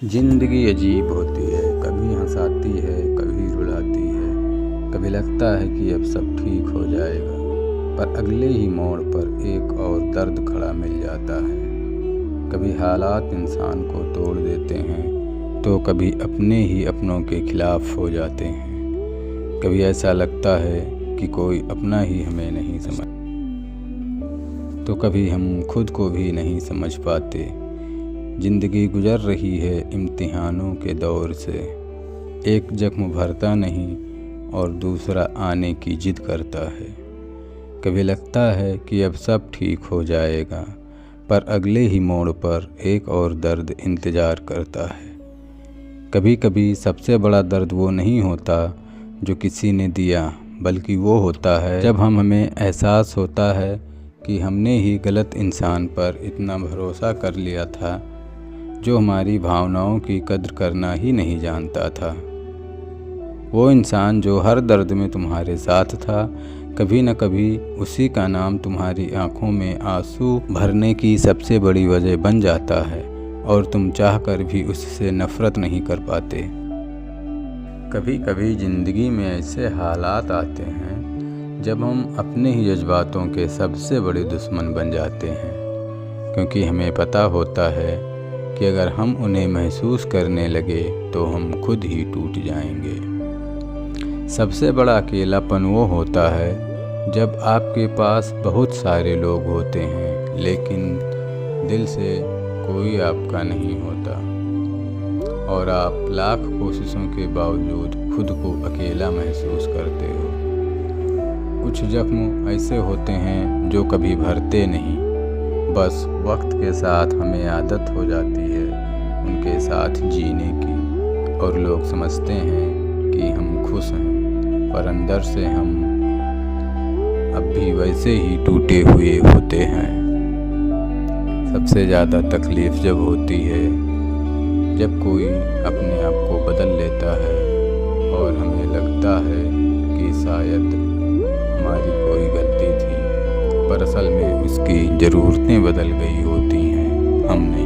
जिंदगी अजीब होती है, कभी हंसाती है, कभी रुलाती है। कभी लगता है कि अब सब ठीक हो जाएगा, पर अगले ही मोड़ पर एक और दर्द खड़ा मिल जाता है। कभी हालात इंसान को तोड़ देते हैं, तो कभी अपने ही अपनों के खिलाफ हो जाते हैं। कभी ऐसा लगता है कि कोई अपना ही हमें नहीं समझ, तो कभी हम खुद को भी नहीं समझ पाते। जिंदगी गुजर रही है इम्तिहानों के दौर से, एक जख्म भरता नहीं और दूसरा आने की जिद करता है। कभी लगता है कि अब सब ठीक हो जाएगा, पर अगले ही मोड़ पर एक और दर्द इंतज़ार करता है। कभी कभी सबसे बड़ा दर्द वो नहीं होता जो किसी ने दिया, बल्कि वो होता है जब हमें एहसास होता है कि हमने ही गलत इंसान पर इतना भरोसा कर लिया था, जो हमारी भावनाओं की कद्र करना ही नहीं जानता था। वो इंसान जो हर दर्द में तुम्हारे साथ था, कभी न कभी उसी का नाम तुम्हारी आंखों में आंसू भरने की सबसे बड़ी वजह बन जाता है, और तुम चाहकर भी उससे नफ़रत नहीं कर पाते। कभी कभी ज़िंदगी में ऐसे हालात आते हैं जब हम अपने ही जज्बातों के सबसे बड़े दुश्मन बन जाते हैं, क्योंकि हमें पता होता है कि अगर हम उन्हें महसूस करने लगे तो हम खुद ही टूट जाएंगे। सबसे बड़ा अकेलापन वो होता है जब आपके पास बहुत सारे लोग होते हैं, लेकिन दिल से कोई आपका नहीं होता, और आप लाख कोशिशों के बावजूद खुद को अकेला महसूस करते हो। कुछ जख्म ऐसे होते हैं जो कभी भरते नहीं, बस वक्त के साथ हमें आदत हो जाती है उनके साथ जीने की, और लोग समझते हैं कि हम खुश हैं, पर अंदर से हम अब भी वैसे ही टूटे हुए होते हैं। सबसे ज़्यादा तकलीफ़ जब होती है जब कोई अपने आप को बदल लेता है और हमें लगता है कि शायद हमारी कोई गलती थी, पर असल में उसकी ज़रूरतें बदल गई होती हैं, हम नहीं।